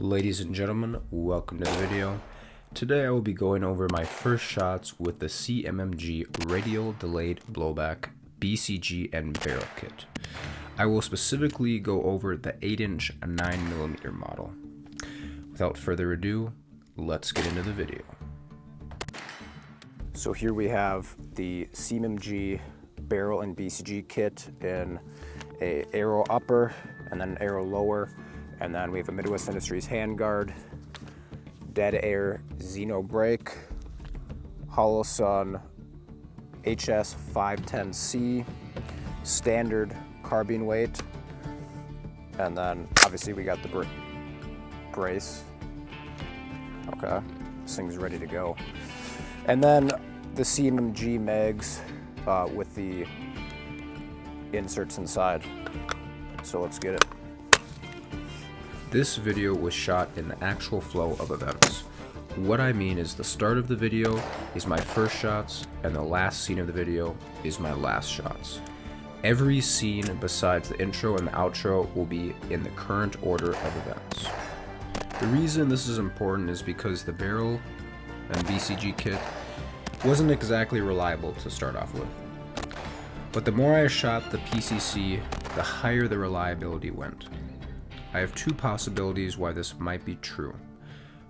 Ladies and gentlemen, welcome to the video. Today I will be going over my first shots with the CMMG Radial Delayed Blowback BCG and Barrel Kit. I will specifically go over the 8-inch 9mm model. Without further ado, let's get into the video. So here we have the CMMG Barrel and BCG kit in a aero upper and then an aero lower. And then we have a Midwest Industries handguard, Dead Air Xeno brake, Hollow Sun HS 510C, standard carbine weight, and then obviously we got the brace. Okay, this thing's ready to go. And then the CMMG mags with the inserts inside. So let's get it. This video was shot in the actual flow of events. What I mean is the start of the video is my first shots and the last scene of the video is my last shots. Every scene besides the intro and the outro will be in the current order of events. The reason this is important is because the Barrel and BCG kit wasn't exactly reliable to start off with. But the more I shot the PCC, the higher the reliability went. I have two possibilities why this might be true.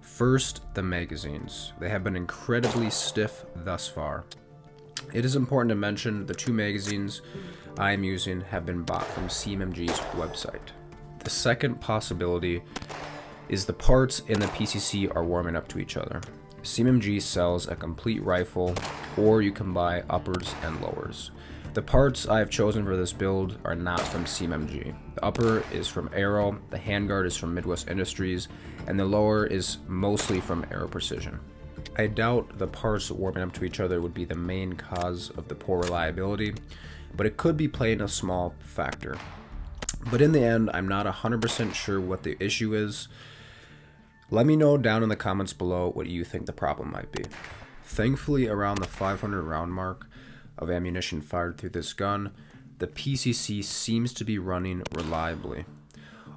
First, the magazines. They have been incredibly stiff thus far. It is important to mention the two magazines I am using have been bought from CMMG's website. The second possibility is the parts in the PCC are warming up to each other. CMMG sells a complete rifle, or you can buy uppers and lowers. The parts I have chosen for this build are not from CMMG. The upper is from Aero, the handguard is from Midwest Industries, and the lower is mostly from Aero Precision. I doubt the parts warming up to each other would be the main cause of the poor reliability, but it could be playing a small factor. But in the end, I'm not 100% sure what the issue is. Let me know down in the comments below what you think the problem might be. Thankfully, around the 500 round mark of ammunition fired through this gun, the PCC seems to be running reliably.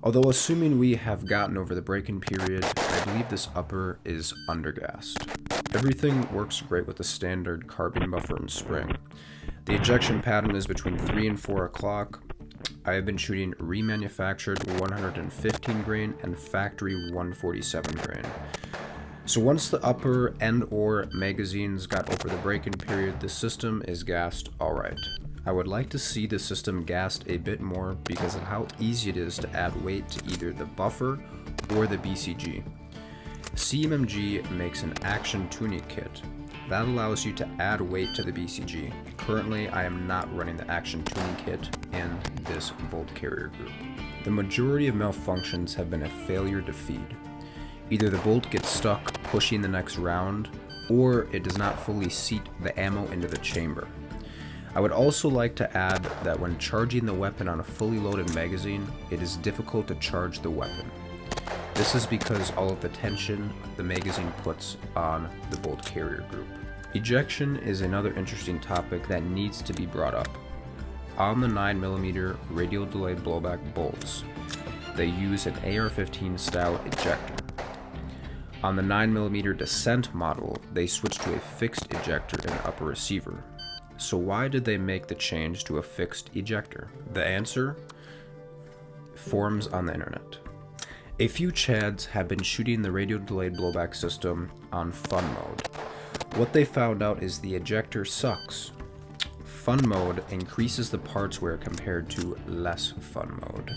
Although assuming we have gotten over the break-in period, I believe this upper is undergassed. Everything works great with the standard carbine buffer and spring. The ejection pattern is between 3 and 4 o'clock. I have been shooting remanufactured 115 grain and factory 147 grain. So once the upper and or magazines got over the break-in period, the system is gassed alright. I would like to see the system gassed a bit more because of how easy it is to add weight to either the buffer or the BCG. CMMG makes an action tuning kit. That allows you to add weight to the BCG. Currently, I am not running the action tuning kit in this bolt carrier group. The majority of malfunctions have been a failure to feed. Either the bolt gets stuck pushing the next round, or it does not fully seat the ammo into the chamber. I would also like to add that when charging the weapon on a fully loaded magazine, it is difficult to charge the weapon. This is because all of the tension the magazine puts on the bolt carrier group. Ejection is another interesting topic that needs to be brought up. On the 9mm radial delayed blowback bolts, they use an AR-15 style ejector. On the 9mm Descent model, they switched to a fixed ejector in the upper receiver. So why did they make the change to a fixed ejector? The answer? Forums on the internet. A few chads have been shooting the radio delayed blowback system on fun mode. What they found out is the ejector sucks. Fun mode increases the parts wear compared to less fun mode.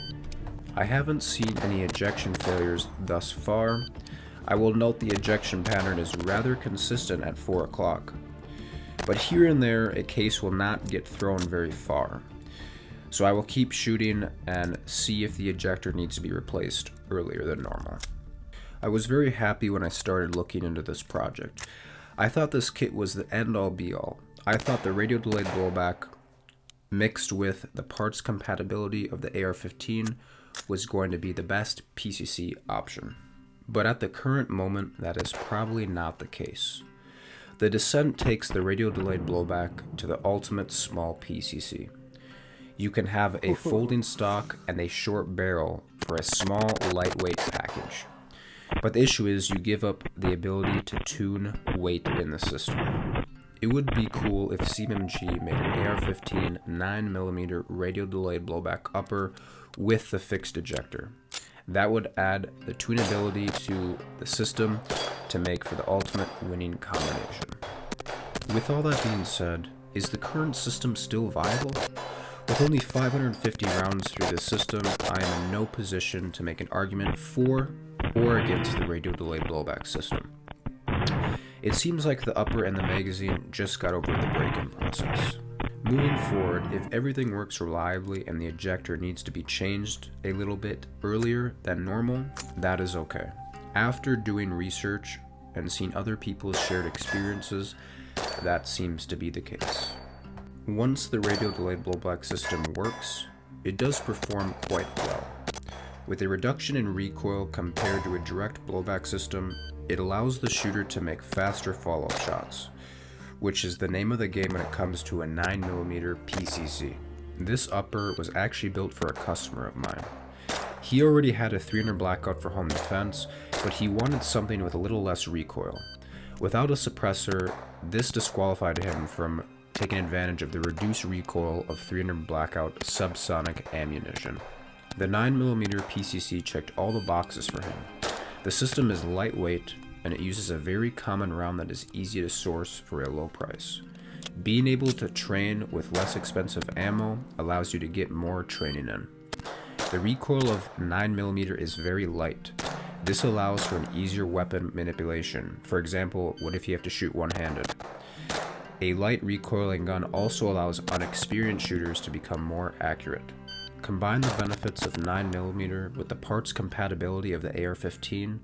I haven't seen any ejection failures thus far. I will note the ejection pattern is rather consistent at 4 o'clock, but here and there a case will not get thrown very far. So I will keep shooting and see if the ejector needs to be replaced earlier than normal. I was very happy when I started looking into this project. I thought this kit was the end-all be-all. I thought the radio delayed blowback mixed with the parts compatibility of the AR-15 was going to be the best PCC option. But at the current moment, that is probably not the case. The Descent takes the radio delayed blowback to the ultimate small PCC. You can have a folding stock and a short barrel for a small, lightweight package. But the issue is you give up the ability to tune weight in the system. It would be cool if CMMG made an AR-15 9mm radial delayed blowback upper with the fixed ejector. That would add the tunability to the system to make for the ultimate winning combination. With all that being said, is the current system still viable? With only 550 rounds through the system, I am in no position to make an argument for or against the radial delayed blowback system. It seems like the upper and the magazine just got over the break-in process. Moving forward, if everything works reliably and the ejector needs to be changed a little bit earlier than normal, that is okay. After doing research and seeing other people's shared experiences, that seems to be the case. Once the radial delayed blowback system works, it does perform quite well. With a reduction in recoil compared to a direct blowback system, it allows the shooter to make faster follow-up shots, which is the name of the game when it comes to a 9mm PCC. This upper was actually built for a customer of mine. He already had a 300 blackout for home defense, but he wanted something with a little less recoil. Without a suppressor, this disqualified him from taking advantage of the reduced recoil of 300 blackout subsonic ammunition. The 9mm PCC checked all the boxes for him. The system is lightweight, and it uses a very common round that is easy to source for a low price. Being able to train with less expensive ammo allows you to get more training in. The recoil of 9mm is very light. This allows for an easier weapon manipulation. For example, what if you have to shoot one-handed? A light recoiling gun also allows unexperienced shooters to become more accurate. Combine the benefits of 9mm with the parts compatibility of the AR-15,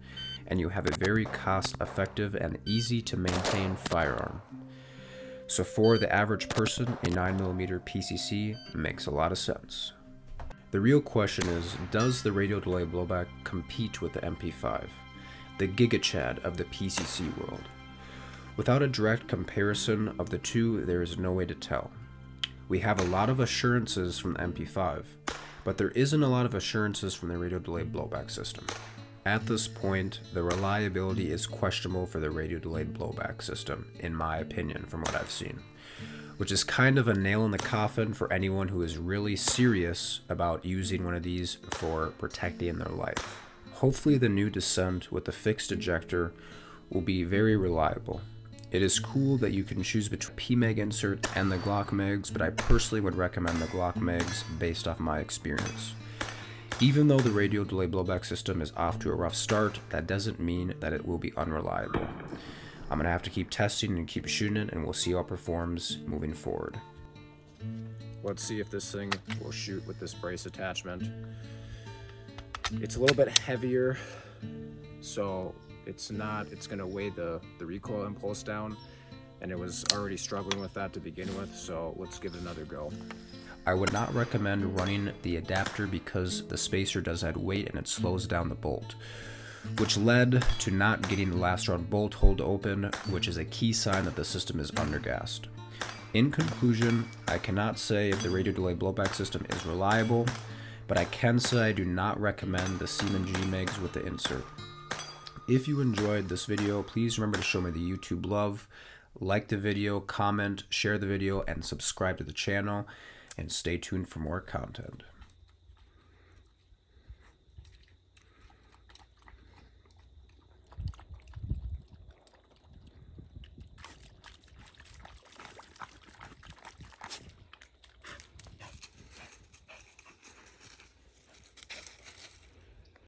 and you have a very cost-effective and easy-to-maintain firearm. So for the average person, a 9mm PCC makes a lot of sense. The real question is, does the radial delay blowback compete with the MP5, the GigaChad of the PCC world? Without a direct comparison of the two, there is no way to tell. We have a lot of assurances from the MP5, but there isn't a lot of assurances from the radial delayed blowback system. At this point, the reliability is questionable for the radial delayed blowback system, in my opinion, from what I've seen, which is kind of a nail in the coffin for anyone who is really serious about using one of these for protecting their life. Hopefully the new Descent with the fixed ejector will be very reliable. It is cool that you can choose between PMag insert and the Glock mags, but I personally would recommend the Glock mags based off my experience. Even though the radial delay blowback system is off to a rough start, that doesn't mean that it will be unreliable. I'm going to have to keep testing and keep shooting it, and we'll see how it performs moving forward. Let's see if this thing will shoot with this brace attachment. It's a little bit heavier, so it's going to weigh the recoil impulse down, and it was already struggling with that to begin with, so let's give it another go. I would not recommend running the adapter because the spacer does add weight and it slows down the bolt, which led to not getting the last round bolt hold open, which is a key sign that the system is undergassed. In conclusion, I cannot say if the radial delay blowback system is reliable, but I can say I do not recommend the CMMG mags with the insert. If you enjoyed this video, please remember to show me the YouTube love, like the video, comment, share the video, and subscribe to the channel, and stay tuned for more content.